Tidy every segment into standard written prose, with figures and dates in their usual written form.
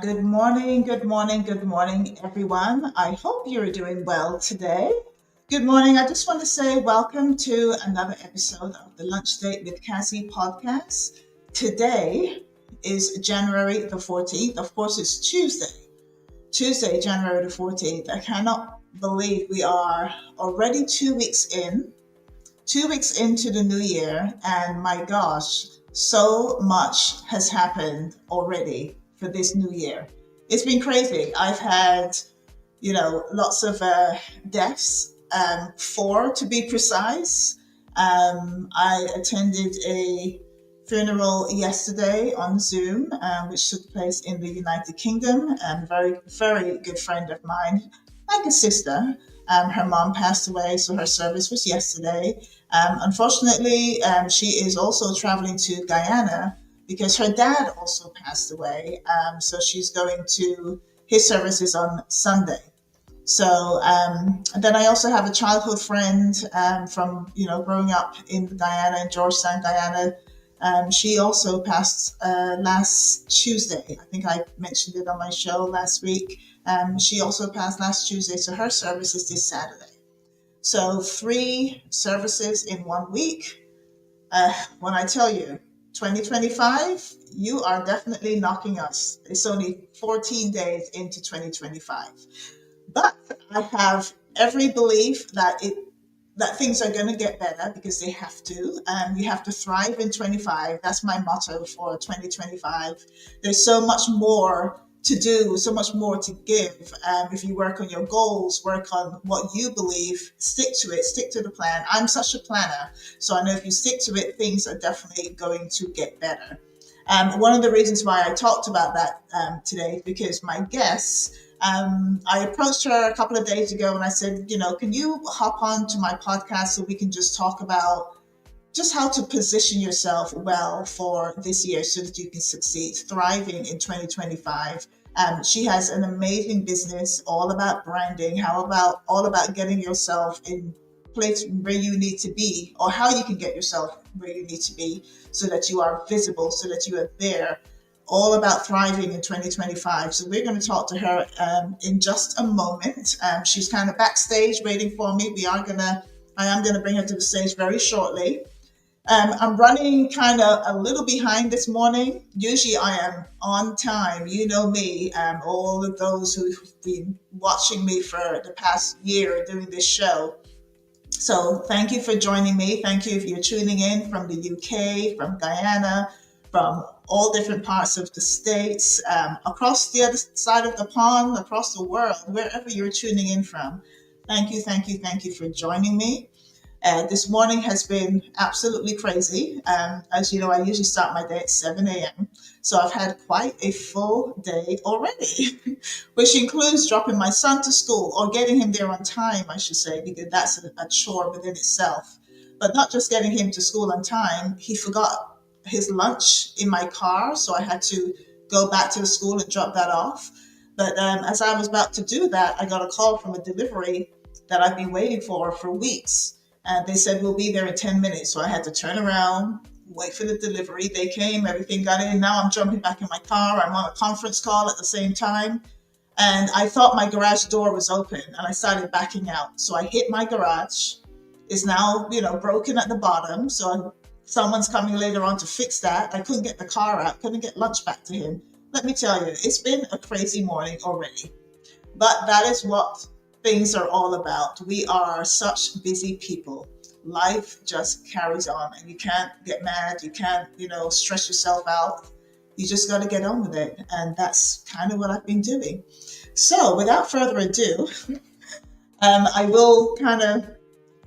Good morning, good morning, good morning, everyone. I hope you're doing well today. Good morning. I just want to say welcome to another episode of the Lunch Date with Cazzy podcast. Today is January the 14th. Of course, it's Tuesday, January the 14th. I cannot believe we are already 2 weeks in, 2 weeks into the new year, and my gosh, so much has happened already for this new year. It's been crazy. I've had, lots of deaths, four to be precise. I attended a funeral yesterday on Zoom, which took place in the United Kingdom. A very, very good friend of mine, like a sister. Her mom passed away, so her service was yesterday. Unfortunately, she is also traveling to Guyana because her dad also passed away. So she's going to his services on Sunday. So and then I also have a childhood friend from growing up in Guyana, in Georgetown, Guyana. She also passed last Tuesday. I think I mentioned it on my show last week. She also passed last Tuesday, so her service is this Saturday. So three services in 1 week. When I tell you, 2025, you are definitely knocking us. It's only 14 days into 2025. But I have every belief that things are going to get better because they have to. You have to thrive in 25. That's my motto for 2025. There's so much more to do, so much more to give. If you work on your goals, work on what you believe, stick to it, stick to the plan. I'm such a planner, so I know if you stick to it, things are definitely going to get better. One of the reasons why I talked about that today is because my guest, I approached her a couple of days ago and I said, can you hop on to my podcast so we can just talk about just how to position yourself well for this year so that you can succeed, thriving in 2025. She has an amazing business, all about branding, all about getting yourself in place where you need to be, or how you can get yourself where you need to be so that you are visible, so that you are there, all about thriving in 2025. So we're going to talk to her in just a moment. She's kind of backstage waiting for me. I am going to bring her to the stage very shortly. I'm running kind of a little behind this morning. Usually I am on time. You know me, all of those who've been watching me for the past year doing this show. So thank you for joining me. Thank you if you're tuning in from the UK, from Guyana, from all different parts of the States, across the other side of the pond, across the world, wherever you're tuning in from. Thank you, thank you, thank you for joining me. This morning has been absolutely crazy. As you know, I usually start my day at 7 a.m. So I've had quite a full day already, which includes dropping my son to school or getting him there on time, I should say, because that's a chore within itself. But not just getting him to school on time, he forgot his lunch in my car. So I had to go back to the school and drop that off. But as I was about to do that, I got a call from a delivery that I've been waiting for weeks. And they said, we'll be there in 10 minutes. So I had to turn around, wait for the delivery. They came, everything got in. Now I'm jumping back in my car. I'm on a conference call at the same time. And I thought my garage door was open and I started backing out. So I hit my garage. It's now, broken at the bottom. So someone's coming later on to fix that. I couldn't get the car out, couldn't get lunch back to him. Let me tell you, it's been a crazy morning already. But that is what things are all about. We are such busy people. Life just carries on and you can't get mad. You can't, stress yourself out. You just got to get on with it. And that's kind of what I've been doing. So without further ado, I will kind of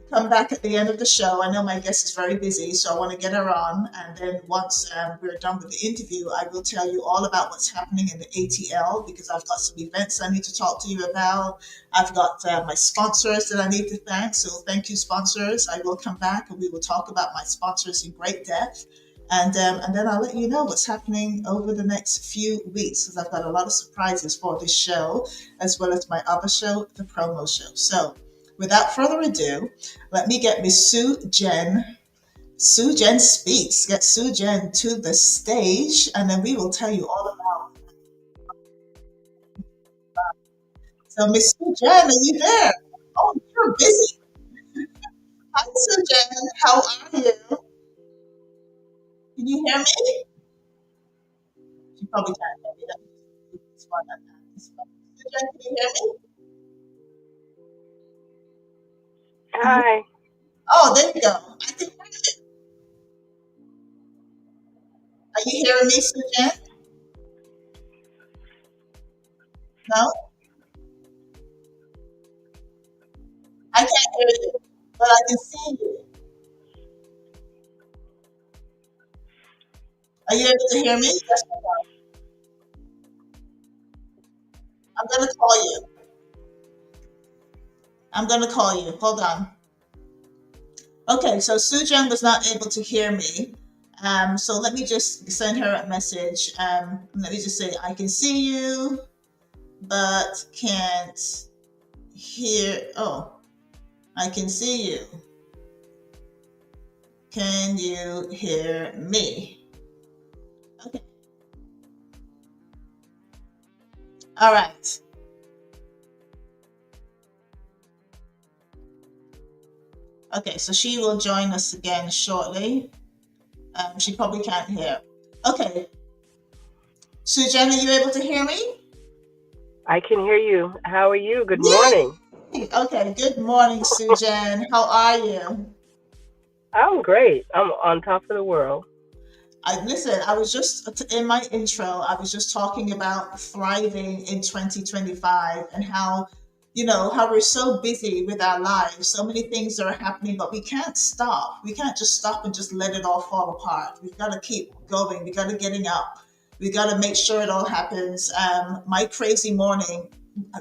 come back at the end of the show. I know my guest is very busy, so I want to get her on. And then once we're done with the interview, I will tell you all about what's happening in the ATL because I've got some events I need to talk to you about. I've got my sponsors that I need to thank. So thank you, sponsors. I will come back and we will talk about my sponsors in great depth. And then I'll let you know what's happening over the next few weeks because I've got a lot of surprises for this show, as well as my other show, the promo show. So without further ado, let me get Miss SUJEN. SUJEN Speaks. Get SUJEN to the stage, and then we will tell you all about So, Miss Sujan, are you there? Oh, you're busy. Hi, Sujan. How are you? Can you hear me? You probably can't hear me. Let me just do this one and this one. Sujan, can you hear me? Can you? Hi. Oh, there you go. I can hear you. Are you hearing me, Sujan? No, I can't hear you, but I can see you. Are you able to hear me? Yes or no? I'm gonna call you. I'm gonna call you. Hold on. Okay, so Sujan was not able to hear me. So let me just send her a message. Let me just say, I can see you, but can't hear. Oh, I can see you. Can you hear me? Okay. All right. Okay, so she will join us again shortly. She probably can't hear. Okay. Sujan, are you able to hear me? I can hear you. How are you? Good morning. Yay! Okay, good morning, Sujan. How are you? I'm great. I'm on top of the world. I listen. I was just in my intro. I was just talking about thriving in 2025 and how, how we're so busy with our lives. So many things are happening, but we can't stop. We can't just stop and just let it all fall apart. We've got to keep going. We got to getting up. We got to make sure it all happens. My crazy morning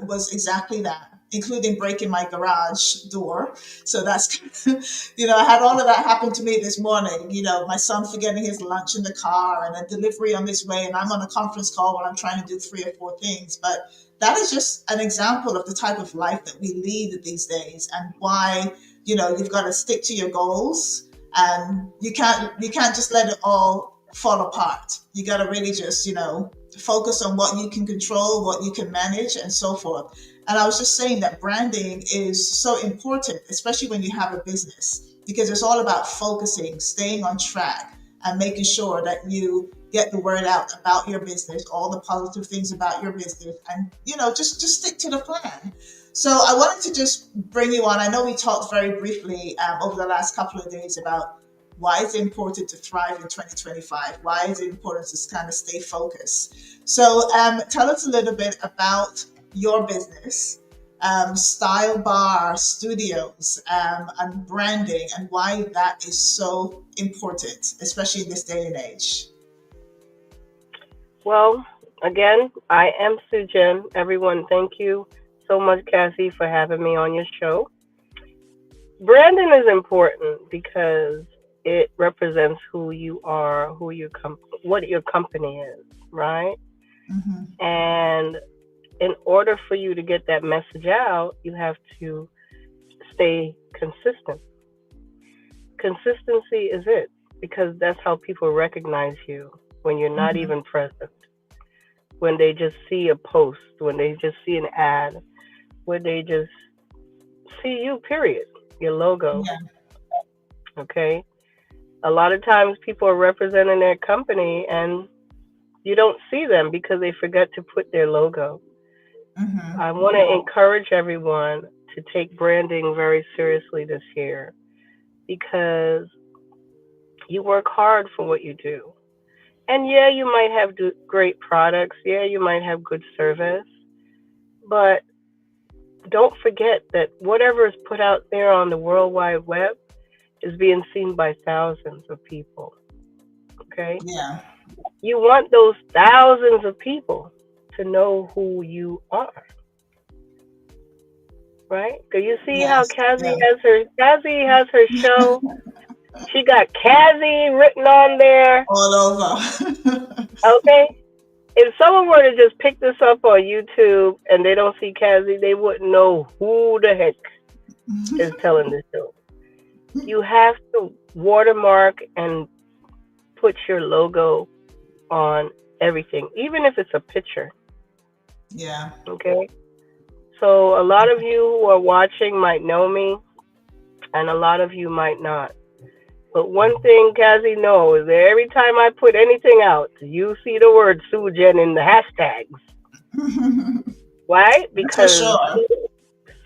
was exactly that, including breaking my garage door. So that's, I had all of that happen to me this morning. My son forgetting his lunch in the car and a delivery on his way, and I'm on a conference call while I'm trying to do three or four things. But that is just an example of the type of life that we lead these days, and why you've got to stick to your goals, and you can't just let it all fall apart. You got to really just focus on what you can control, what you can manage, and so forth. And I was just saying that branding is so important, especially when you have a business, because it's all about focusing, staying on track, and making sure that you get the word out about your business, all the positive things about your business, and just stick to the plan. So I wanted to just bring you on. I know we talked very briefly over the last couple of days about why it's important to thrive in 2025. Why is it important to kind of stay focused? So tell us a little bit about your business, StyleBar Studios, and branding, and why that is so important, especially in this day and age. Well, again, I am SUJEN. Everyone, thank you so much, Cassie, for having me on your show. Branding is important because it represents who you are, what your company is, right? Mm-hmm. And in order for you to get that message out, you have to stay consistent. Consistency is it because that's how people recognize you when you're not Mm-hmm. even present, when they just see a post, when they just see an ad, when they just see you, period, your logo. Yeah. Okay. A lot of times people are representing their company and you don't see them because they forget to put their logo. Mm-hmm. I want to encourage everyone to take branding very seriously this year because you work hard for what you do. And yeah, you might have great products. Yeah, you might have good service. But don't forget that whatever is put out there on the World Wide Web is being seen by thousands of people. Okay? Yeah. You want those thousands of people to know who you are, right? Because you see how Yes. Yeah. Cazzy has her show. She got Cazzy written on there. All over. Okay? If someone were to just pick this up on YouTube and they don't see Cazzy, they wouldn't know who the heck is telling this show. You have to watermark and put your logo on everything, even if it's a picture. Yeah. Okay? So a lot of you who are watching might know me, and a lot of you might not. But one thing Cazzy knows is that every time I put anything out, you see the word SUJEN in the hashtags, right? That's for Because sure.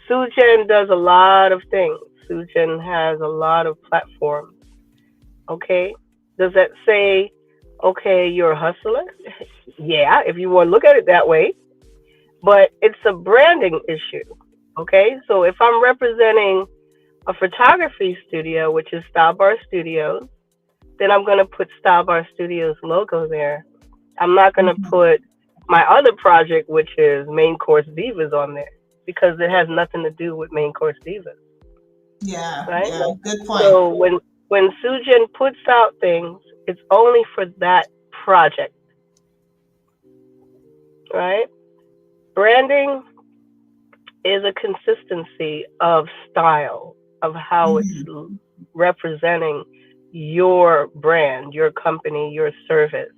SUJEN does a lot of things. SUJEN has a lot of platforms. Okay? Does that say, okay, you're a hustler? Yeah, if you want to look at it that way. But it's a branding issue. Okay? So if I'm representing a photography studio, which is StyleBar Studios, then I'm going to put StyleBar Studios logo there. I'm not going to Mhm. put my other project, which is Main Course Divas, on there because it has nothing to do with Main Course Divas, Yeah, right? yeah, good point. So when Sujin puts out things, it's only for that project, right? Branding is a consistency of style, of how it's Mhm. representing your brand, your company, your service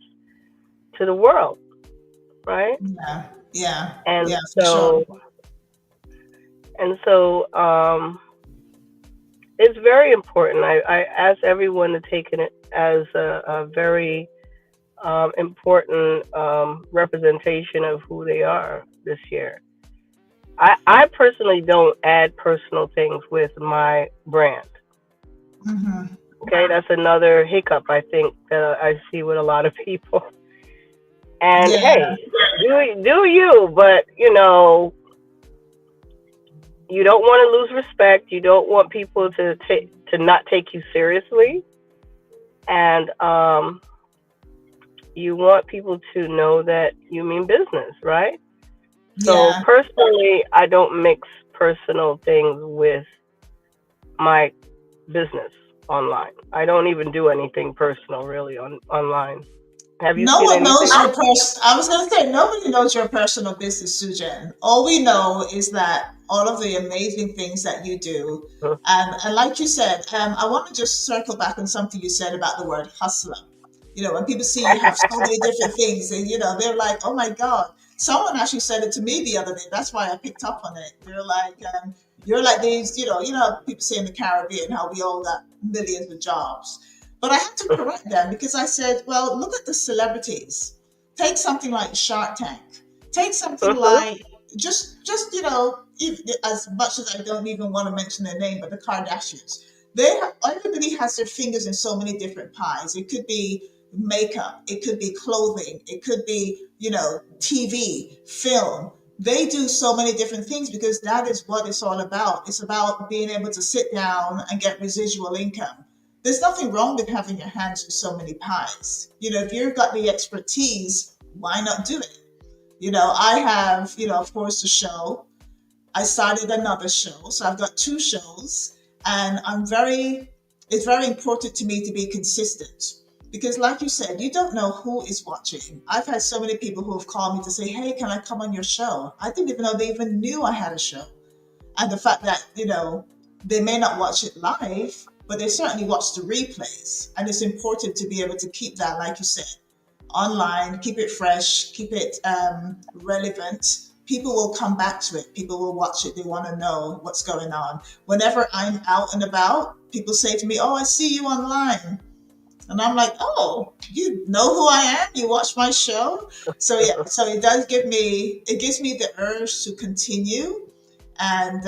to the world, right? Yeah, yeah, And yeah, for sure. so and so it's very important. I ask everyone to take it as a very important representation of who they are this year. I personally don't add personal things with my brand. Hmm. Okay, that's another hiccup I think that I see with a lot of people. And Yeah, hey, do you? But you don't want to lose respect. You don't want people to not take you seriously, and you want people to know that you mean business, right? So yeah. personally, I don't mix personal things with my business online. I don't even do anything personal really on online. Have you No seen one anything? knows your I was going to say, nobody knows your personal business, Sujan. All we know is that all of the amazing things that you do. And like you said, I want to just circle back on something you said about the word hustler. When people see you have so many different things, and they're like, "Oh my God!" Someone actually said it to me the other day. That's why I picked up on it. They're like, "You're like these," people say in the Caribbean how we all got millions of jobs. But I had to correct them because I said, "Well, look at the celebrities. Take something like Shark Tank. Take something like just as much as I don't even want to mention their name, but the Kardashians. Everybody has their fingers in so many different pies. It could be makeup, it could be clothing, it could be, TV, film. They do so many different things because that is what it's all about. It's about being able to sit down and get residual income. There's nothing wrong with having your hands in so many pies. If you've got the expertise, why not do it? I have, of course, the show. I started another show. So I've got two shows, and it's very important to me to be consistent because, like you said, you don't know who is watching. I've had so many people who have called me to say, "Hey, can I come on your show?" I didn't even know they even knew I had a show. And the fact that, they may not watch it live, but they certainly watch the replays. And it's important to be able to keep that, like you said, online, keep it fresh, keep it relevant. People will come back to it. People will watch it. They want to know what's going on. Whenever I'm out and about, people say to me, "Oh, I see you online." And I'm like, "Oh, you know who I am? You watch my show?" So yeah, so it gives me the urge to continue. And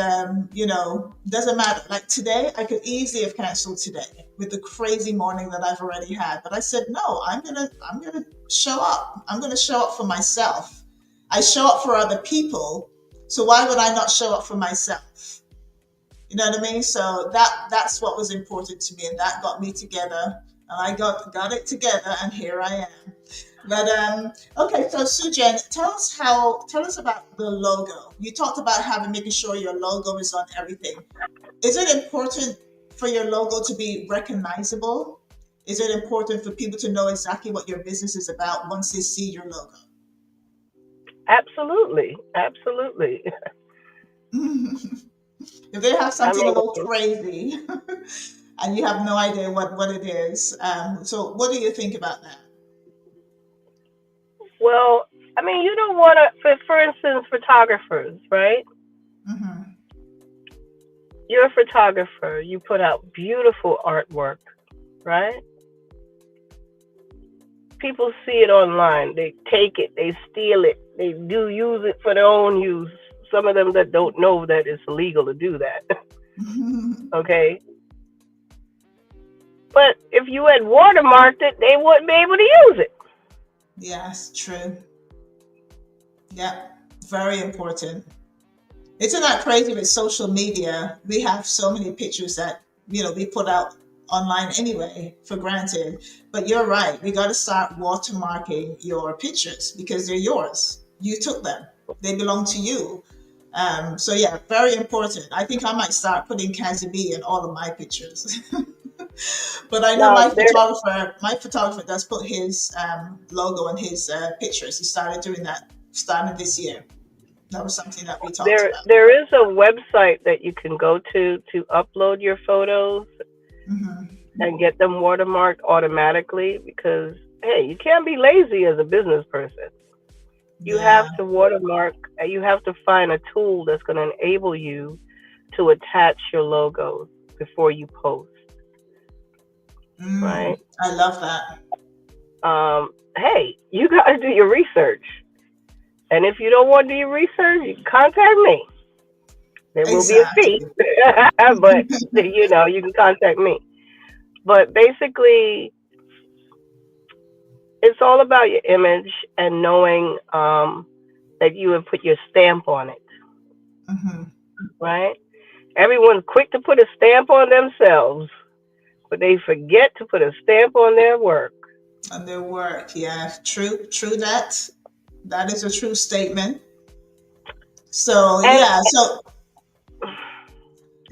doesn't matter. Like today, I could easily have canceled today with the crazy morning that I've already had. But I said, no, I'm gonna show up. I'm gonna show up for myself. I show up for other people. So why would I not show up for myself? You know what I mean? So that's what was important to me, and that got me together. And I got it together, and here I am. But okay, so Sujan, tell us about the logo. You talked about having making sure your logo is on everything. Is it important for your logo to be recognizable? Is it important for people to know exactly what your business is about once they see your logo? Absolutely, absolutely. If they have I something a little mean, crazy and you have no idea what it is, so what do you think about that? well, I mean, you don't want to, for instance, photographers, right? Mm-hmm. You're a photographer. You put out beautiful artwork, right? People see it online. They take it. They steal it. They do use it for their own use. Some of them that don't know that it's illegal to do that. Okay? But if you had watermarked it, they wouldn't be able to use it. Yes, true. Yeah, very important. Isn't that crazy with social media? We have so many pictures that, we put out online anyway for granted. But you're right. We got to start watermarking your pictures because they're yours. You took them. They belong to you. So yeah, very important. I think I might start putting Cazzy B in all of my pictures. But I know Now, my photographer does put his logo in his pictures. He started doing that starting this year. That was something that we talked about. there is a website that you can go to upload your photos Hmm. and get them watermarked automatically because hey, you can't be lazy as a business person. You Yeah. have to watermark. You have to find a tool that's going to enable you to attach your logos before you post, right? I love that. Hey, you got to do your research. And if you don't want to do your research, you can contact me. There will be a fee, Exactly. but you can contact me. But basically, it's all about your image and knowing that you have put your stamp on it, Hmm. right? Everyone's quick to put a stamp on themselves, but they forget to put a stamp on their work. And their work. Yeah. True. True that. That is a true statement. So And yeah. So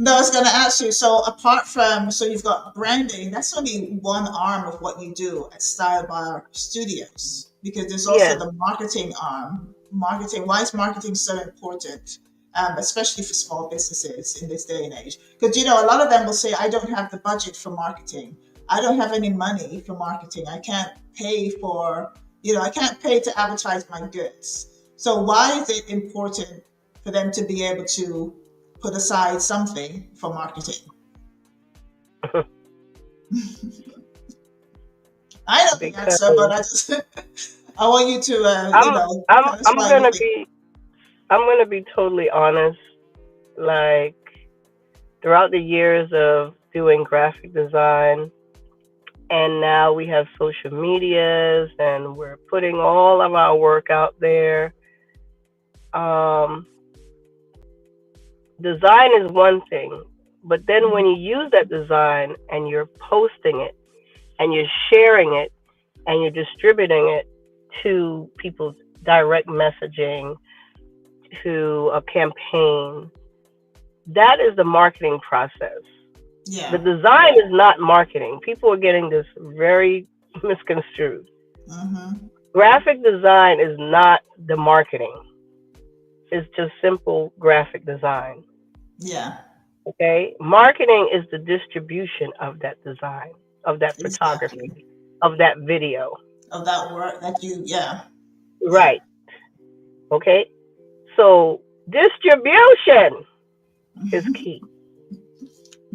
no, I was going to ask you. So apart from, so you've got branding. That's only one arm of what you do at StyleBar Studios, because there's also yes, the marketing arm. Marketing. Why is marketing so important, especially for small businesses in this day and age? Because a lot of them will say, "I don't have the budget for marketing. I don't have any money for marketing. I can't pay for, I can't pay to advertise my goods." So why is it important for them to be able to put aside something for marketing? I know the because answer, but I just I want you to I'm I'm tell us I'm why you gonna think. be I'm gonna be totally honest. Like throughout the years of doing graphic design, and now we have social medias, and we're putting all of our work out there. Um, Design is one thing, but then when you use that design and you're posting it and you're sharing it and you're distributing it to people's direct messaging, to a campaign, that is the marketing process. The Yeah. design is not marketing. People are getting this very misconstrued. Mm-hmm. Graphic design is not the marketing. It's just simple graphic design. Yeah. Okay? Marketing is the distribution of that design, of that Exactly. photography, of that video. Of that work that you. Yeah. Yeah. Right. Okay? So distribution is key.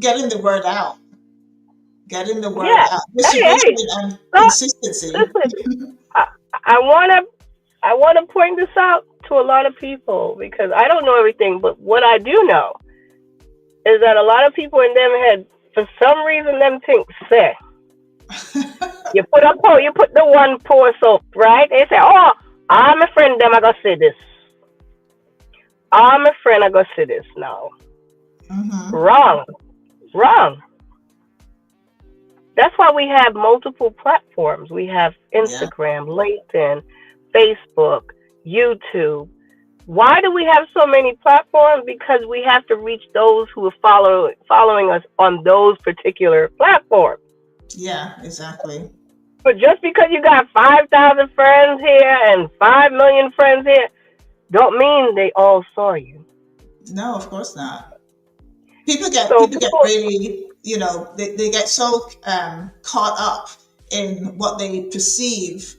Getting the word out. Getting the word Yeah. out. Hey, Distribution hey. and So, consistency. listen, I, I wanna I wanna point this out to a lot of people because I don't know everything, but what I do know is that a lot of people in them head, for some reason, them think say you put the one post up, right? They say, oh, I'm a friend them I gonna say this. I'm a friend I gonna say this now. Mm-hmm. Wrong. Wrong. That's why we have multiple platforms. We have Yeah. Instagram, LinkedIn, Facebook, YouTube. Why do we have so many platforms? Because we have to reach those who are following us on those particular platforms. Yeah. Exactly. But just because you got 5,000 friends here and 5 million friends here, don't mean they all saw you. No, of course not. People get People, really, they get so caught up in what they perceive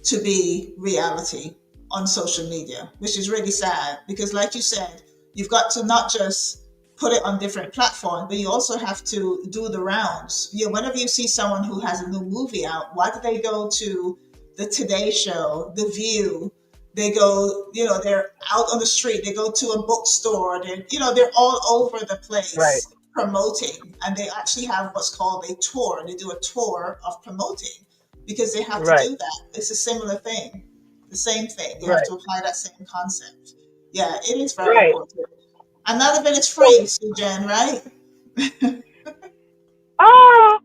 to be reality on social media, which is really sad because, like you said, You've got to not just put it on different platforms, but you also have to do the rounds. You know, whenever you see someone who has a new movie out, why do they go to the Today Show, The View? They go, you know, they're out on the street. They go to a bookstore. They're, you know, they're all over the Right. place promoting, and they actually have what's called a tour. They do a tour of promoting because they have to Right. do that. It's a similar thing, the same thing. You have Right. to apply that same concept. Yeah, it is very Right. important. Another bit is So, free, Sujan, right?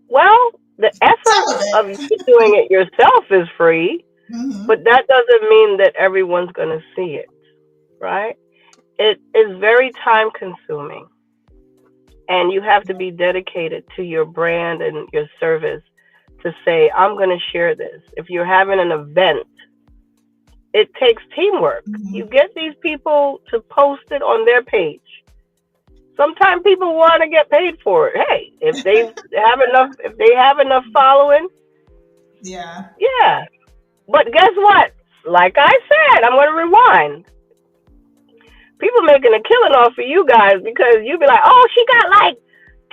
well, the Some effort of of you it. doing it yourself is free, Hmm. but that doesn't mean that everyone's going to see it, right? It is very time consuming, and you have to be dedicated to your brand and your service to say, I'm going to share this. If you're having an event, it takes teamwork. You Hmm. get these people to post it on their page. Sometimes people want to get paid for it. Hey, if they have enough following, Yeah. yeah. But guess what? Like I said, I'm going to rewind. People making a killing off of you guys because you be like, oh, she got like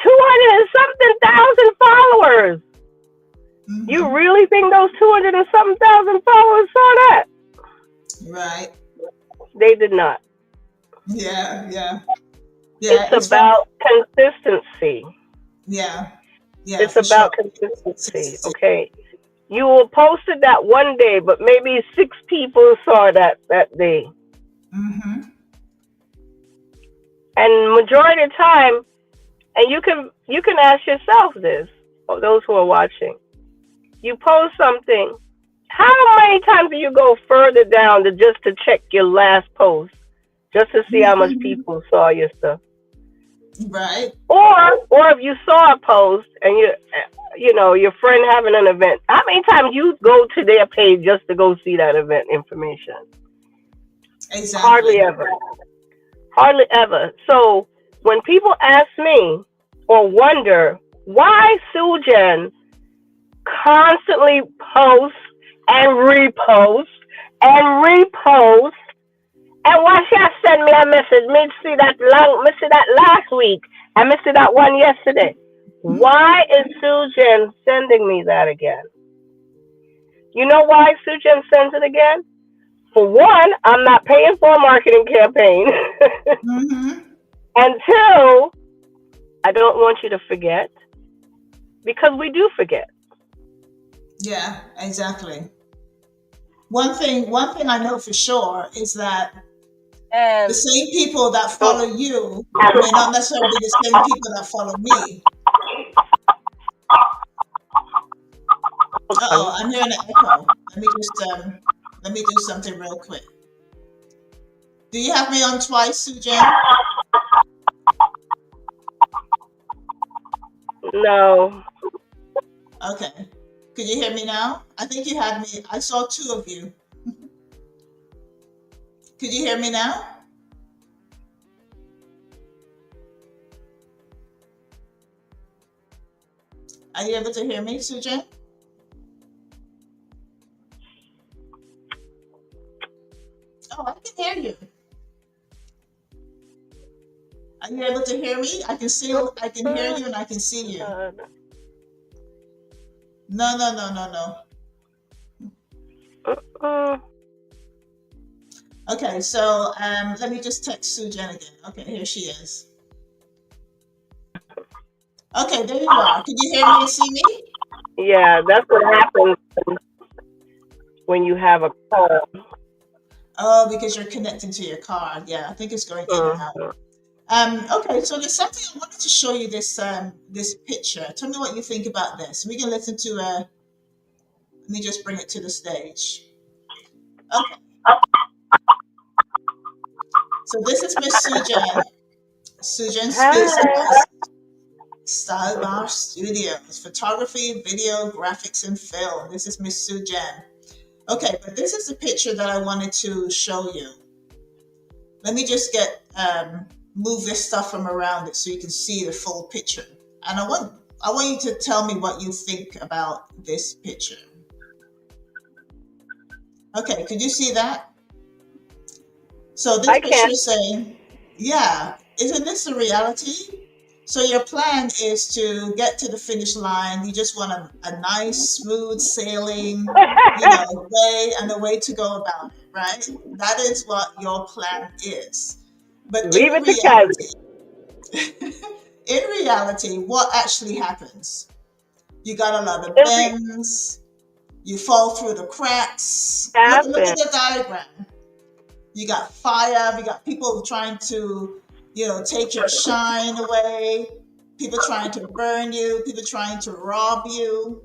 200 and something thousand followers. You Hmm. really think those 200 and something thousand followers saw that? Right. They did not. Yeah. Yeah. It's Yeah. It's very. about consistency. Yeah. Yeah. It's For sure. about consistency. Consistency. Okay. You will post it that one day, but maybe six people saw that day. Hmm. And majority of the time, and you can ask yourself this, or those who are watching. You post something. How many times do you go further down to check your last post, just to see how much people saw your stuff? Right. Or if you saw a post and you know your friend having an event, how many times you go to their page just to go see that event information? Hardly Exactly. ever. Hardly ever. So when people ask me or wonder why Sujan constantly posts and reposts and reposts, and why she has sent me a message, me see that last week, and me see that one yesterday. Why is Sujan sending me that again? You know why Sujan sends it again? For one, I'm not paying for a marketing campaign. Hmm. And two, I don't want you to forget because we do forget. Yeah. Exactly. One thing I know for sure is that the And same people that follow oh, you may not necessarily be the same people that follow me. hold Uh-oh, on. I'm hearing an echo. Let me do something real quick. Do you have me on twice, Sujan? No. Okay. Could you hear me now? I think you had me. I saw two of you. Could you hear me now? Are you able to hear me, Sujan? Oh, I can hear you. Are you able to hear me? I can hear you and I can see you. No, no, no, no, no. Okay, so let me just text Sujan again. Okay, here she is. Okay, there you are. Can you hear me and see me? Yeah, that's what happens when you have a call. Oh, because you're connecting to your car. Yeah, I think it's going in and out. Mhm. Okay, so there's something I wanted to show you this picture. Tell me what you think about this. We can listen to let me just bring it to the stage. Okay, so this is Miss Sujan. Sujan speaks Hi. about StyleBar Studios, photography, video, graphics, and film. This is Miss Sujan. Okay, but this is the picture that I wanted to show you. Let me just get move this stuff from around it so you can see the full picture. And I want you to tell me what you think about this picture. Okay, could you see that? So this I picture can. is saying, yeah, isn't this the reality? So your plan is to get to the finish line. You just want a nice, smooth sailing, way and a way to go about it, right? That is what your plan is. But Leave it to Cazzy. in reality, what actually happens? You got a lot of In re- bends. You fall through the cracks. Look at happen. the diagram. You got fire. You got people trying to, take your shine away. People trying to burn you. People trying to rob you.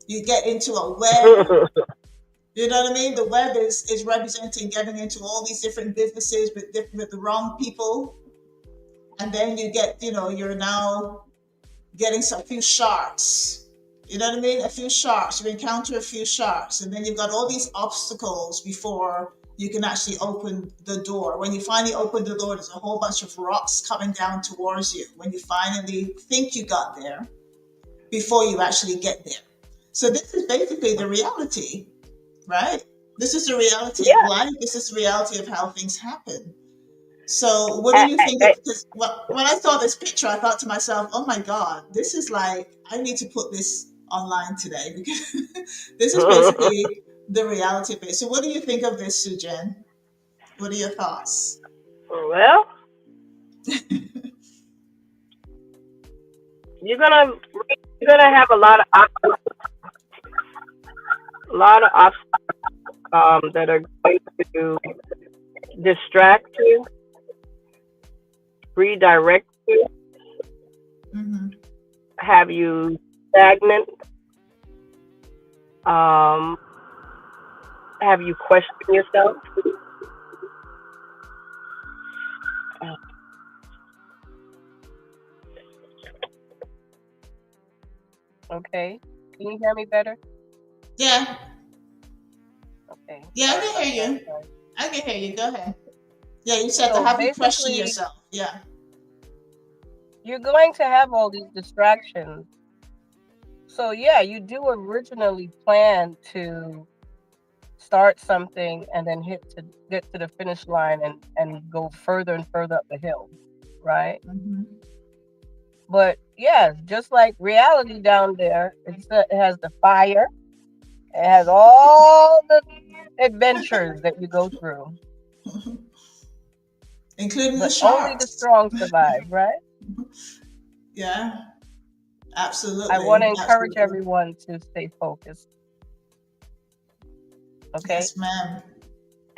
You get into a web. You know what I mean? The web is representing getting into all these different businesses with the wrong people, and then you get, you're now getting some few sharks. You know what I mean? A few sharks. You encounter a few sharks, and then you've got all these obstacles before you can actually open the door. When you finally open the door, there's a whole bunch of rocks coming down towards you. When you finally think you got there, before you actually get there. So this is basically the reality, right? This is the reality of Yeah. life. This is the reality of how things happen. So, what do I, you I, think I, of? Because when I saw this picture, I thought to myself, "Oh my God, this is like I need to put this online today because this is basically the reality of it." So, what do you think of this, Sujen? What are your thoughts? well, you're gonna you're gonna have a lot of obstacles that are going to distract you, redirect you, Mm-hmm. have you stagnant, um, have you question yourself. Okay. Can you hear me better? Yeah, Okay. yeah, I Sorry can about hear that. you. Sorry. I can hear you. Go ahead. Yeah, you said to So have you question basically, yourself. Yeah. you're going to have all these distractions. So yeah, you do originally plan to start something and then get to the finish line and go further and further up the hill, right? Mm-hmm. But yeah, just like reality down there, it has the fire, it has all the adventures that you go through, Including the but only the sharks. strong survive, right? Yeah, I want to absolutely, encourage absolutely. everyone to stay focused, okay? Yes, ma'am.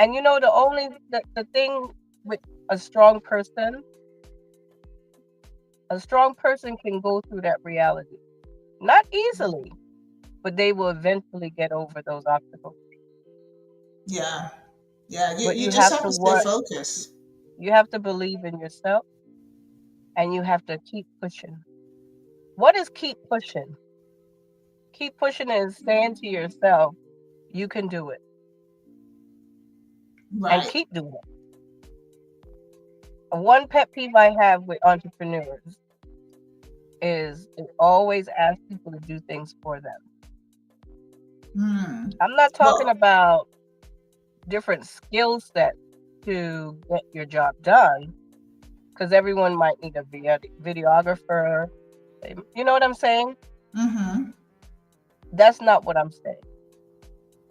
And the thing with a strong person, a strong person can go through that reality. Not easily, but they will eventually get over those obstacles. Yeah, yeah. You But you just have to stay focused. you have to believe in yourself and you have to keep pushing. What is keep pushing? Keep pushing is saying to yourself, you can do it and Right, keep doing it. One pet peeve I have with entrepreneurs is they always ask people to do things for them. hmm. I'm not talking Well, about different skill sets to get your job done, because everyone might need a videographer. You know what I'm saying? mm-hmm. That's not what I'm saying.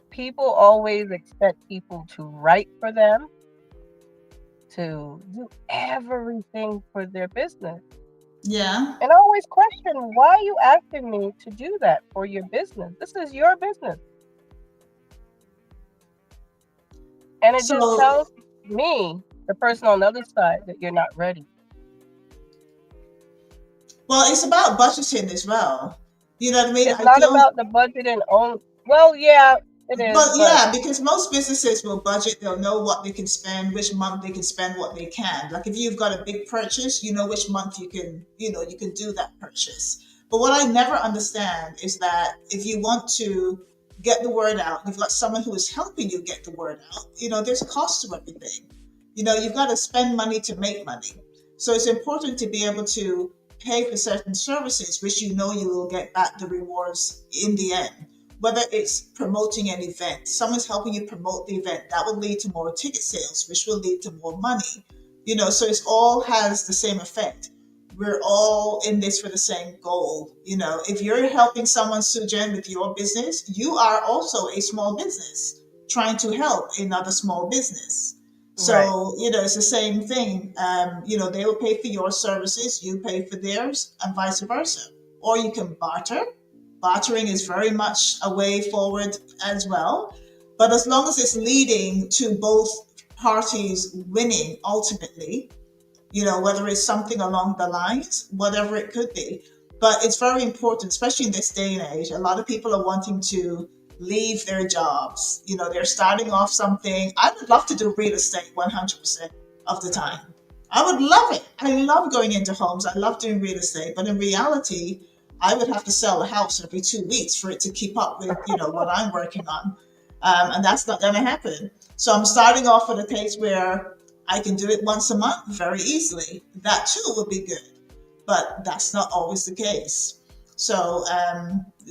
People always expect people to write for them, to do everything for their business. Yeah. And I always question, why are you asking me to do that for your business? This is your business. And it just So, tells me, the person on the other side, that you're not ready. well, it's about budgeting as well. You know what I mean? It's I not feel, about the budget and own. Well, yeah, it is, but but yeah, because most businesses will budget, they'll know what they can spend, which month they can spend what they can. Like if you've got a big purchase, you know which month you can do that purchase. But what I never understand is that if you want to get the word out, you've got someone who is helping you get the word out, there's a cost to everything. You've got to spend money to make money. So it's important to be able to pay for certain services, which you will get back the rewards in the end. Whether it's promoting an event, someone's helping you promote the event, that will lead to more ticket sales, which will lead to more money. So it's all has the same effect. We're all in this for the same goal. If you're helping someone, Sujen, with your business, you are also a small business trying to help another small business. Right. So, it's the same thing. They will pay for your services, you pay for theirs, and vice versa. Or you can barter. Bartering is very much a way forward as well. But as long as it's leading to both parties winning ultimately, whether it's something along the lines, whatever it could be. But it's very important, especially in this day and age. A lot of people are wanting to leave their jobs. They're starting off something. I would love to do real estate 100% of the time. I would love it. I love going into homes. I love doing real estate. But in reality, I would have to sell a house every 2 weeks for it to keep up with, what I'm working on. And that's not going to happen. So I'm starting off with a case where I can do it once a month very easily. That too would be good, but that's not always the case. So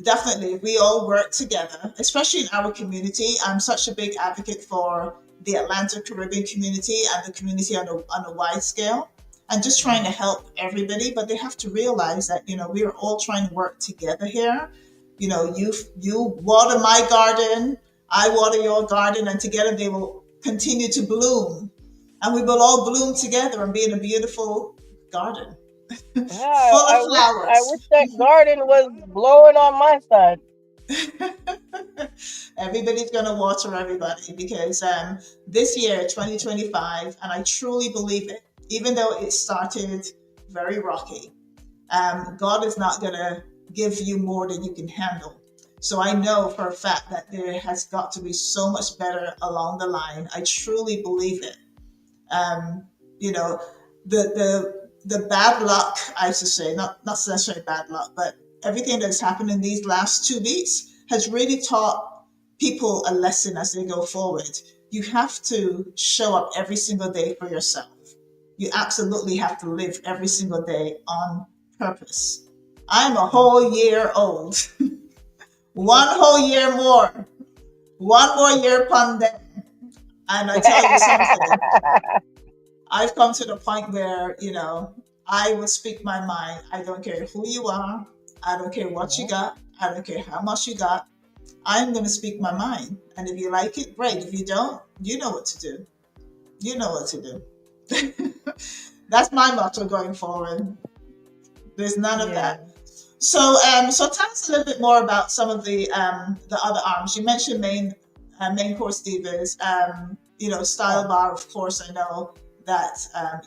definitely, if we all work together, especially in our community. I'm such a big advocate for the Atlanta Caribbean community and the community on a wide scale, and just trying to help everybody. But they have to realize that we are all trying to work together here. You water my garden, I water your garden, and together they will continue to bloom, and we will all bloom together and be in a beautiful garden Yeah, full of I wish flowers. that garden was blowing on my side. Everybody's going to water everybody because this year, 2025, and I truly believe it, even though it started very rocky, God is not going to give you more than you can handle. So I know for a fact that there has got to be so much better along the line. I truly believe it. um, you know, the bad luck, I should say, not necessarily bad luck, but everything that's happened in these last 2 weeks has really taught people a lesson as they go forward. You have to show up every single day for yourself. You absolutely have to live every single day on purpose. I'm a whole year old, one whole year more, one more year upon them. And I tell you something, I've come to the point where, I will speak my mind. I don't care who you are. I don't care what you got. I don't care how much you got. I'm going to speak my mind. And if you like it, great. If you don't, you know what to do. You know what to do. That's my motto going forward. There's none of Yeah. that. So tell us a little bit more about some of the other arms. You mentioned main course divas. Style Oh, bar, of course, I know that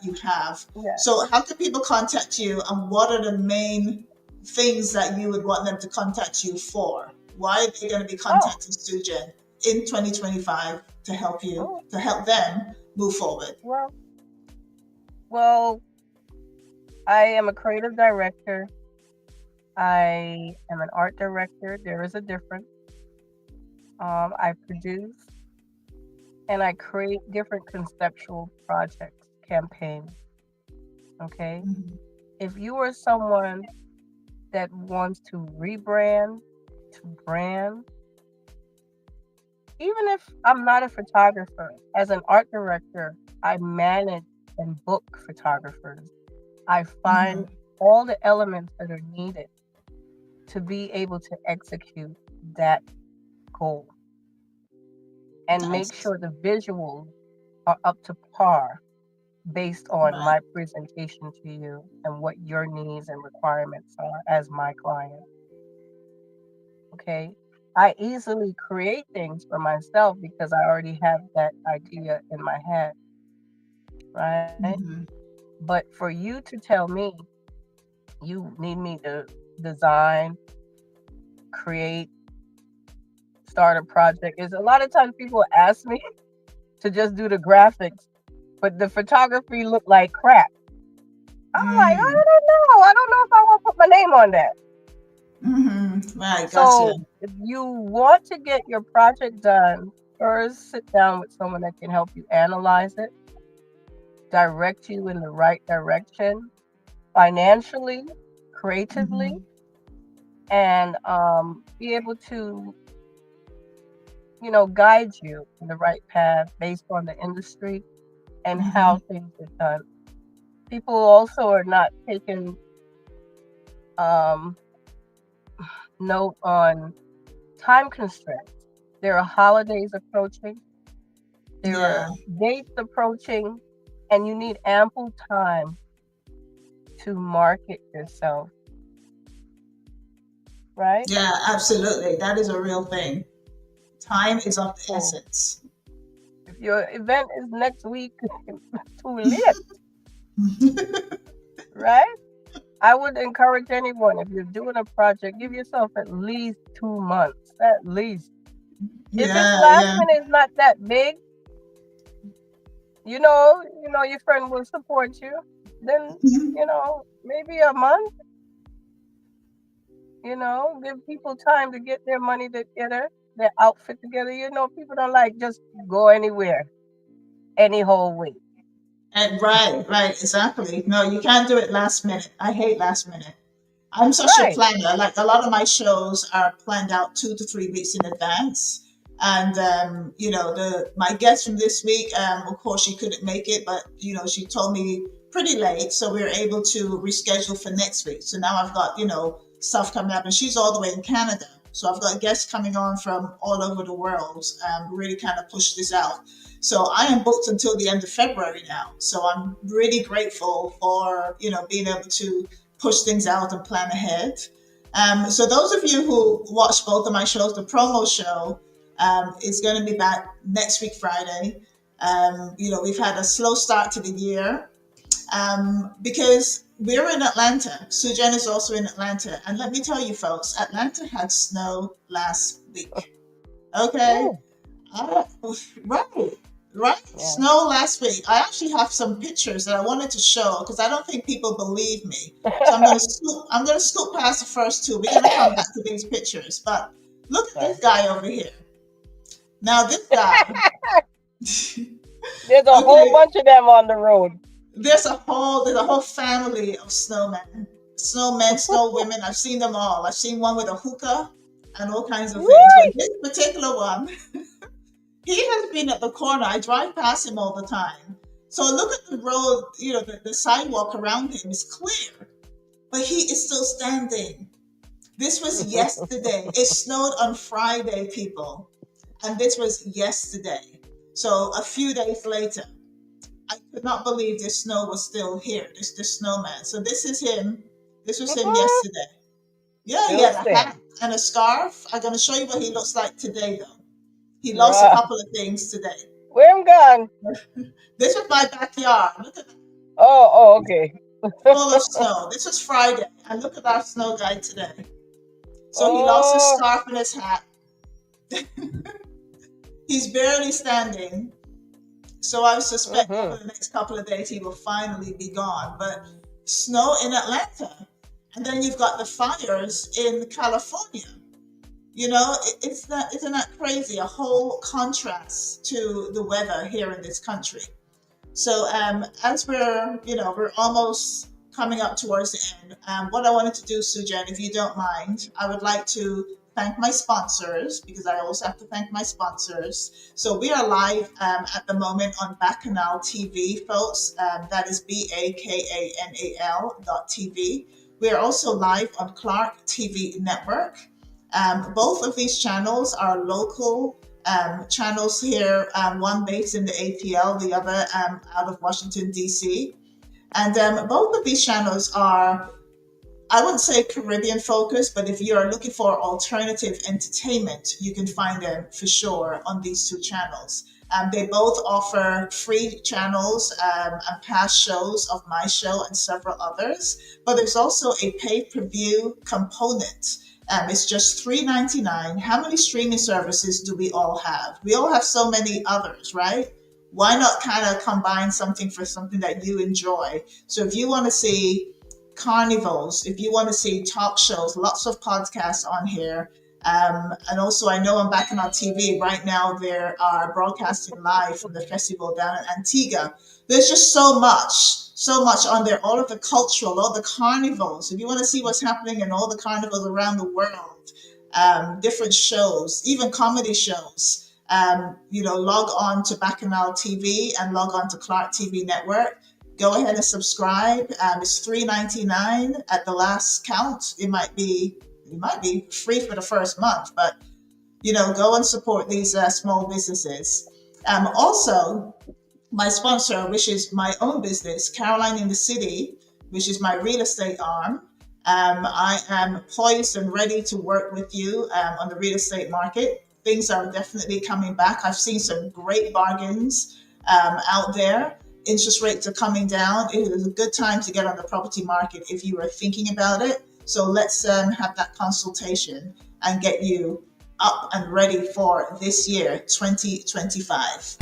you have. yeah. So how can people contact you, and what are the main things that you would want them to contact you for? Why are they going to be Oh, contacting Sujen in 2025 to help you, oh, to help them move forward? well, well, I am a creative director. I am an art director. There is a difference. I produce and I create different conceptual projects, campaigns. Okay. Mm-hmm. If you are someone that wants to rebrand, to brand, even if I'm not a photographer, as an art director, I manage and book photographers. I find Mm-hmm. all the elements that are needed to be able to execute that goal and make Nice. sure the visuals are up to par based on Right. my presentation to you and what your needs and requirements are as my client. Okay. I easily create things for myself because I already have that idea in my head, right? Mm-hmm. But for you to tell me you need me to design, create, start a project, is a lot of times people ask me to just do the graphics, but the photography look like crap. I'm like, I Mm-hmm. don't know. I don't know if I want to put my name on that. Mm-hmm. Right. Gotcha. So if you want to get your project done, first sit down with someone that can help you analyze it, direct you in the right direction financially, creatively, Mm-hmm. and be able to, guide you in the right path based on the industry and how Hmm. things are done. People also are not taking um, note on time constraints. There are holidays approaching, there are Yeah. dates approaching, and you need ample time to market yourself, right? Yeah, absolutely. That is a real thing. Time is of the So essence. if your event is next week, too late, right? I would encourage anyone, if you're doing a project, give yourself at least 2 months, at least. If it's Yeah, last yeah. minute, it's not that big, your friend will support you. Then, maybe a month, give people time to get their money together, their outfit together. People don't like just go anywhere, any whole way. And right, right, exactly. No, you can't do it last minute. I hate last minute. I'm such a Right. planner. Like a lot of my shows are planned out 2 to 3 weeks in advance. And the my guest from this week, of course, she couldn't make it, but she told me pretty late, so we were able to reschedule for next week. So now I've got stuff coming up, and she's all the way in Canada, so I've got guests coming on from all over the world. Really kind of push this out. So I am booked until the end of February now. So I'm really grateful for being able to push things out and plan ahead. So those of you who watch both of my shows, the promo show is going to be back next week Friday. We've had a slow start to the year because we're in Atlanta. SUJEN is also in Atlanta, and let me tell you, folks, Atlanta had snow last week. Okay, Oh, uh, right, right. yeah. Snow last week. I actually have some pictures that I wanted to show because I don't think people believe me. So I'm gonna scoop. I'm gonna scoop past the first two. We're gonna come back to these pictures, but look at this Sorry. guy over here. Now this guy. There's a whole Okay, bunch of them on the road. there's a whole family of snowmen, snow women. I've seen them all. I've seen one with a hookah and all kinds of things. But Woo! this particular one, he has been at the corner. I drive past him all the time. So look at the road, the sidewalk around him is clear, but he is still standing. This was yesterday. It snowed on Friday, people. And this was yesterday. So a few days later, I could not believe the snow was still here. This snowman. So this is him. This was him yesterday. Yeah, he Still had a stand. hat and a scarf. I'm gonna show you what he looks like today, though. He lost a Bruh. couple of things today. Where I'm gone? This was my backyard. Look at that, Oh, okay. full of snow. This was Friday, and look at our snow guy today. So he lost his Oh. scarf and his hat. He's barely standing. So I suspect over Mm-hmm. the next couple of days he will finally be gone. But snow in Atlanta, and then you've got the fires in California. Isn't that crazy? A whole contrast to the weather here in this country. So as we're almost coming up towards the end. What I wanted to do, Sujan, if you don't mind, I would like to thank my sponsors because I also have to thank my sponsors. So we are live at the moment on Bacchanal TV, folks. That is BAKANAL.TV. We are also live on Clark TV Network. Both of these channels are local channels here, one based in the ATL, the other out of Washington, D.C. And both of these channels are, I wouldn't say Caribbean focused, but if you're looking for alternative entertainment, you can find them for sure on these two channels. They both offer free channels and past shows of my show and several others, but there's also a pay-per-view component. It's just $3.99. How many streaming services do we all have? We all have so many others, right? Why not kind of combine something for something that you enjoy? So if you want to see carnivals, if you want to see talk shows, lots of podcasts on here. And also, I know I'm back on our TV right now. They are broadcasting live from the festival down in Antigua. There's just so much on there. All of the cultural, all the carnivals. If you want to see what's happening in all the carnivals around the world, different shows, even comedy shows. log on to Bacchanal TV and log on to Clark TV Network. Go ahead and subscribe. It's $3.99 at the last count. It might be free for the first month, but go and support these small businesses. Also, my sponsor, which is my own business, Caroline in the City, which is my real estate arm. I am poised and ready to work with you on the real estate market. Things are definitely coming back. I've seen some great bargains out there. Interest rates are coming down. It is a good time to get on the property market if you are thinking about it. So let's have that consultation and get you up and ready for this year, 2025.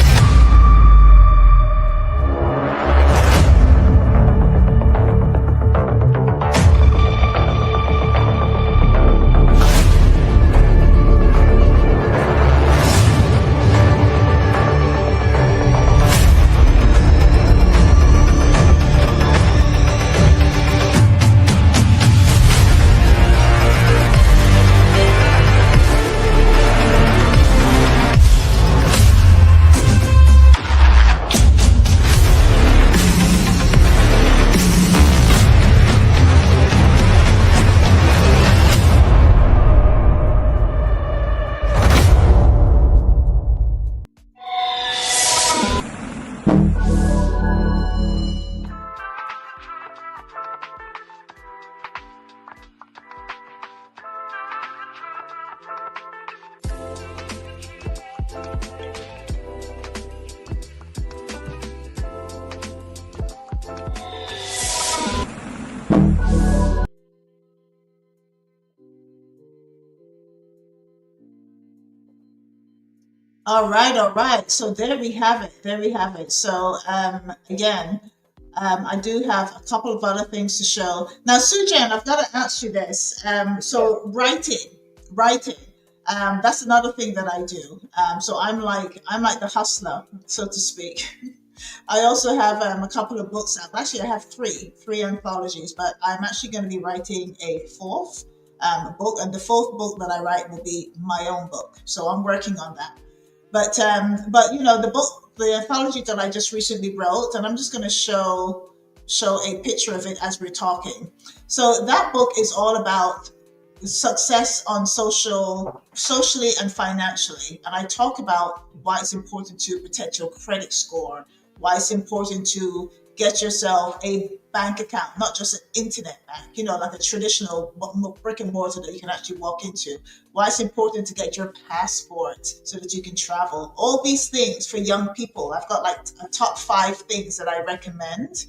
All right, all right. So there we have it. There we have it. So again, I do have a couple of other things to show. Now, Sujan, I've got to ask you this. Yes. So writing. That's another thing that I do. So I'm like the hustler, so to speak. I also have a couple of books out. Actually, I have three anthologies, but I'm actually going to be writing a fourth book, and the fourth book that I write will be my own book. So I'm working on that. But the book, the anthology that I just recently wrote, and I'm just going to show a picture of it as we're talking. So that book is all about success on socially and financially, and I talk about why it's important to protect your credit score, why it's important to get yourself a bank account, not just an internet bank, like a traditional brick and mortar that you can actually walk into. Why it's important to get your passport so that you can travel. All these things for young people. I've got like a top 5 things that I recommend.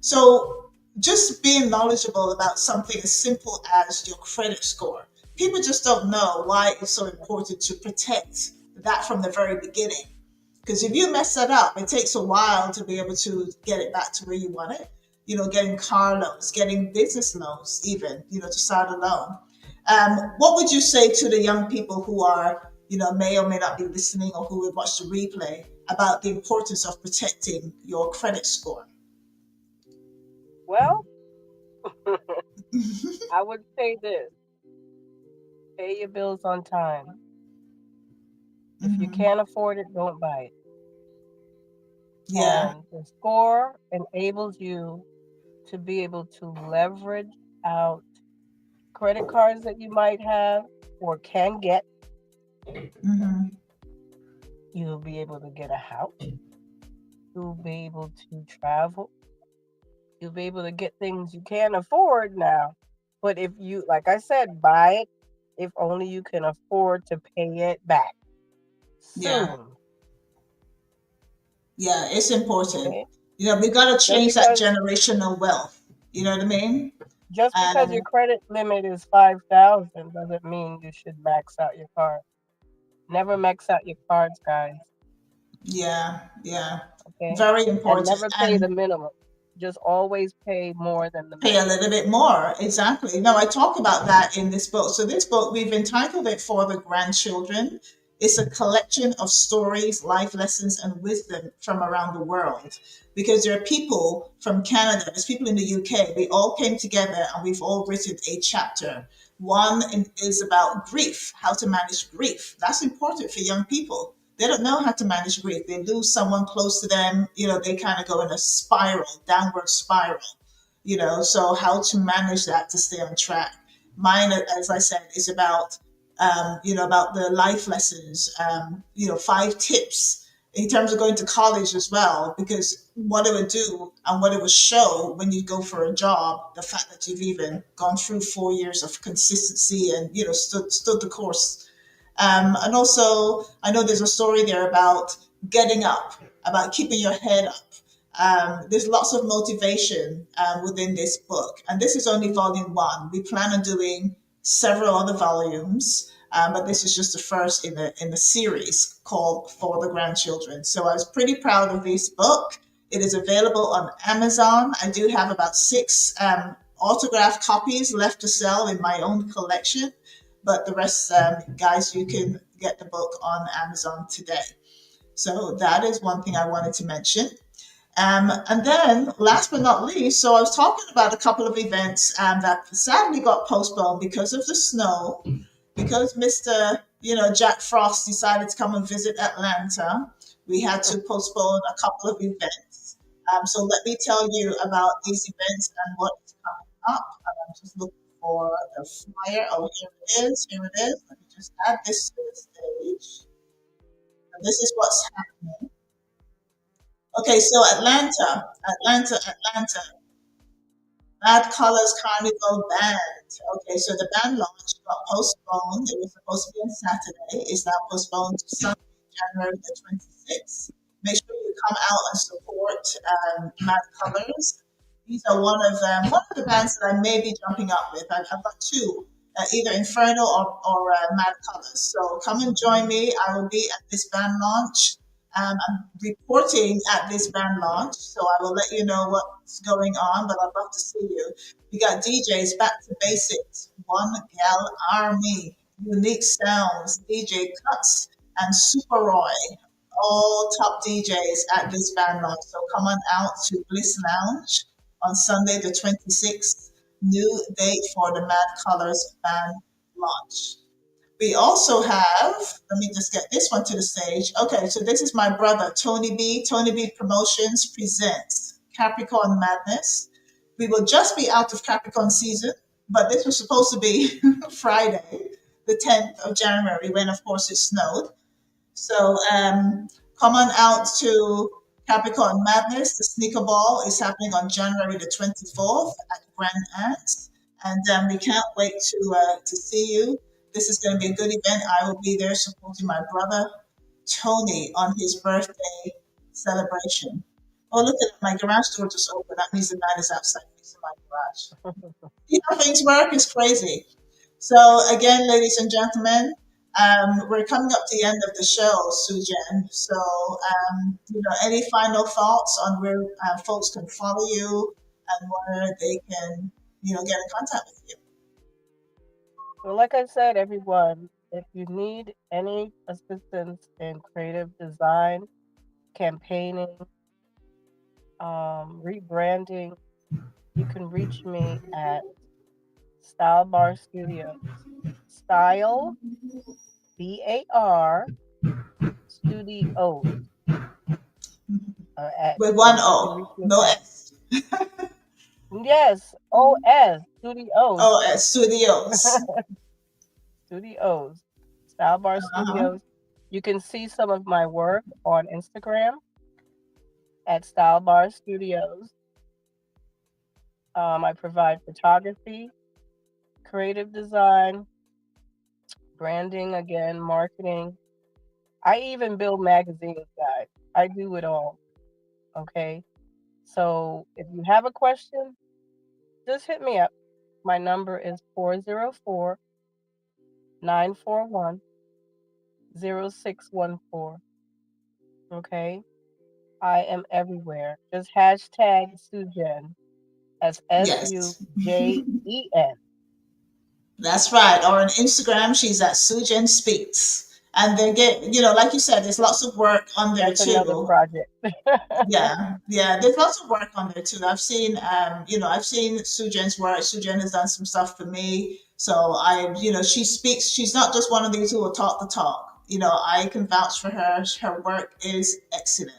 So just being knowledgeable about something as simple as your credit score. People just don't know why it's so important to protect that from the very beginning. Because if you mess that up, it takes a while to be able to get it back to where you want it. Getting car loans, getting business loans, even, to start a loan. What would you say to the young people who are, may or may not be listening or who would watch the replay about the importance of protecting your credit score? Well, I would say this: pay your bills on time. If you Hmm. can't afford it, don't buy it. Yeah, And the score enables you to be able to leverage out credit cards that you might have or can get. hmm, You'll be able to get a house. You'll be able to travel. You'll be able to get things you can't afford now. But if you, like I said, buy it if only you can afford to pay it back yeah, soon. yeah. It's important. Okay? We got to Just change that because generational wealth. You know what I mean? just because your Um, credit limit is 5,000 doesn't mean you should max out your card. Never max out your cards, guys. yeah, yeah. Okay? Very And important. never pay And the minimum. Just always pay more than the pay a minimum. little bit more. Exactly. No, I talk about that in this book. So this book, we've entitled it For the Grandchildren. It's a collection of stories, life lessons, and wisdom from around the world. Because there are people from Canada, there's people in the UK. We all came together and we've all written a chapter One is about grief, how to manage grief. That's important for young people. They don't know how to manage grief. They lose someone close to them, they kind of go in a spiral, downward spiral, so how to manage that to stay on track. Mine, as I said, is about the life lessons, 5 tips in terms of going to college as well, because what it would do and what it would show when you go for a job, the fact that you've even gone through 4 years of consistency and, stood the course. And also, I know there's a story there about getting up, about keeping your head up. There's lots of motivation within this book, and this is only volume 1. We plan on doing several other volumes, but this is just the first in the series called For the Grandchildren. So I was pretty proud of this book. It is available on Amazon. I do have about 6 autographed copies left to sell in my own collection, but the rest, guys, you can get the book on Amazon today. So that is one thing I wanted to mention. And then, last but not least, so I was talking about a couple of events that sadly got postponed because of the snow, because Mr. Jack Frost decided to come and visit Atlanta. We had to postpone a couple of events. So let me tell you about these events and what's coming up. I'm just looking for the flyer. Oh, here it is. Here it is. Let me just add this to the stage. And this is what's happening. Okay, so Atlanta, Mad Colors Carnival Band. Okay, so the band launch got postponed. It was supposed to be on Saturday. It's now postponed to Sunday, January the 26th. Make sure you come out and support Mad Colors. These are one of the bands that I may be jumping up with. I've got 2, either Inferno or Mad Colors. So come and join me. I will be at this band launch. I'm reporting at this band launch, so I will let you know what's going on, but I'd love to see you. We got DJs, Back to Basics, One Gal Army, Unique Sounds, DJ Cuts, and Super Roy, all top DJs at this band launch. So come on out to Bliss Lounge on Sunday the 26th, new date for the Mad Colors band launch. We also have, let me just get this one to the stage. Okay, so this is my brother, Tony B. Tony B Promotions presents Capricorn Madness. We will just be out of Capricorn season, but this was supposed to be Friday, the 10th of January, when of course it snowed. So come on out to Capricorn Madness. The sneaker ball is happening on January the 24th at Grand Ants. And we can't wait to see you. This is going to be a good event. I will be there supporting my brother Tony on his birthday celebration. Oh, look at my garage door just opened. That means the man is outside fixing my garage. You know, things work is crazy. So again, ladies and gentlemen, we're coming up to the end of the show, Sujen. So, any final thoughts on where folks can follow you and where they can, get in contact with you? Well, like I said, everyone, if you need any assistance in creative design, campaigning, rebranding, you can reach me at StyleBar Studios. Style BAR Studios. With one You can reach O, me no at S. yes, OS Studios. Studios. Studios. StyleBar Uh-huh. Studios. You can see some of my work on Instagram at StyleBar Studios. I provide photography, creative design, branding, again, marketing. I even build magazines, guys. I do it all. Okay. So if you have a question, just hit me up. My number is 404 941 0614. Okay. I am everywhere. Just hashtag SUJEN. That's Yes. SUJEN. That's right. Or on Instagram, she's at sujenspeaks. And they get, like you said, there's lots of work on there That's another too. project. Yeah, yeah. There's lots of work on there too. I've seen Sujan's work. Sujan has done some stuff for me. So she speaks. She's not just one of these who will talk the talk. I can vouch for her. Her work is excellent.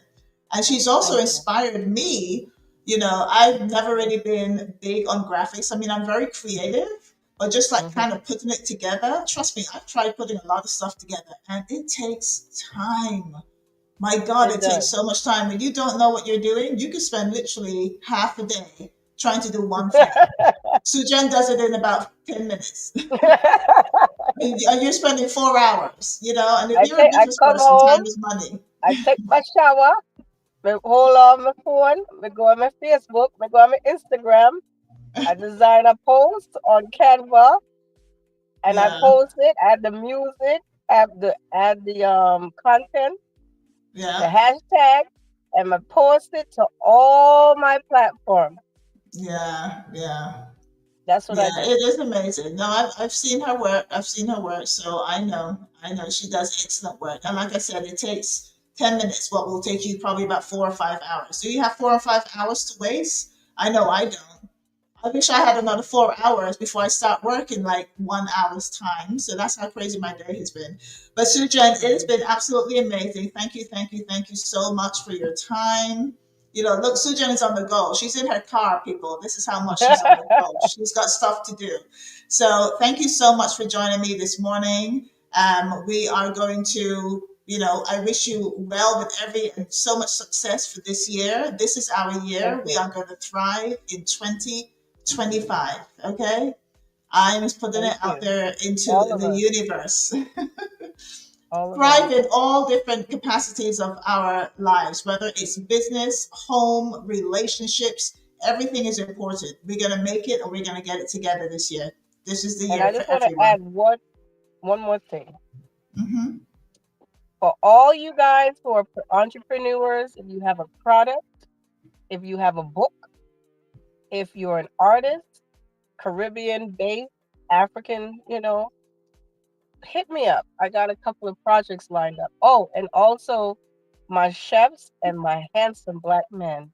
And she's also Thank you. inspired me. I've never really been big on graphics. I mean, I'm very creative, but just like Hmm. kind of putting it together, trust me, I've tried putting a lot of stuff together and it takes time. My God, It it takes does. so much time. When you don't know what you're doing, you can spend literally half a day trying to do one thing. Sujen does it in about 10 minutes. And you're spending 4 hours, and if you're a I business come person, home, time is money. I take my shower, me hold on my phone, me go on my Facebook, me go on my Instagram, I design a post on Canva, and I Yeah, post it, add the music, add the content, the yeah, hashtag, and I post it to all my platforms. yeah, yeah. That's what Yeah, I do. it is amazing. No, I've seen her work. I've seen her work, so I know she does excellent work. And like I said, it takes 10 minutes. What will take you probably about 4 or 5 hours. Do you have 4 or 5 hours to waste? I know I don't. I wish I had another 4 hours before I start work in like 1 hour's time. So that's how crazy my day has been. But Sujan, it has Mhm. been absolutely amazing. Thank you, thank you, thank you so much for your time. Look, Sujan is on the go. She's in her car, people. This is how much she's on the go. She's got stuff to do. So thank you so much for joining me this morning. We are going to, I wish you well with every and so much success for this year. This is our Thank year. We you. are going to thrive in 2025. Okay. I'm just putting Thank it out you. there into All of the us. universe. All of us. Thrive in all different capacities of our lives, whether it's business, home, relationships, everything is important. We're going to make it and we're going to get it together this year. This is the And year I for just want to everyone. add one more thing. Hmm. For all you guys who are entrepreneurs, if you have a product, if you have a book, if you're an artist, Caribbean based, African, hit me up. I got a couple of projects lined up. Oh, and also my chefs and my handsome black men.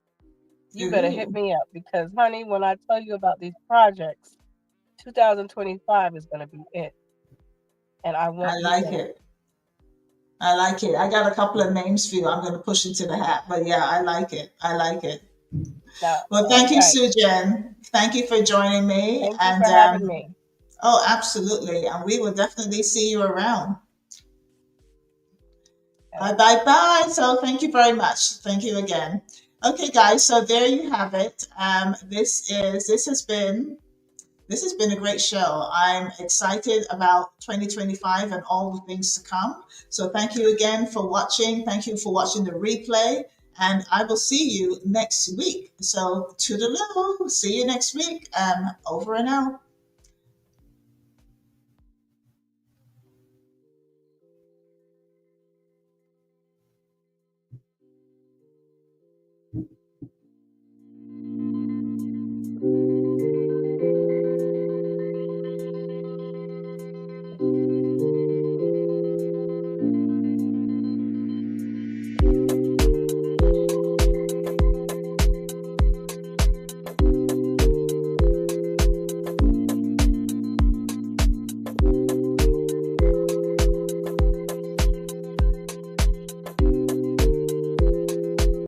You better hit Ooh, me up because, honey, when I tell you about these projects, 2025 is going to be it. And I I want you like there. it. I like it. I got a couple of names for you. I'm going to push into the hat, but yeah, I like it. I like it. Now, Well, all thank you, right. Sujan. Thank you for joining me. Thank you And for having me. oh, absolutely. And we will definitely see you around. Bye, bye, bye. So thank you very much. Thank you again. Okay, guys. So there you have it. This has been a great show. I'm excited about 2025 and all the things to come. So thank you again for watching. Thank you for watching the replay. And I will see you next week. So toodaloo. See you next week. Over and out.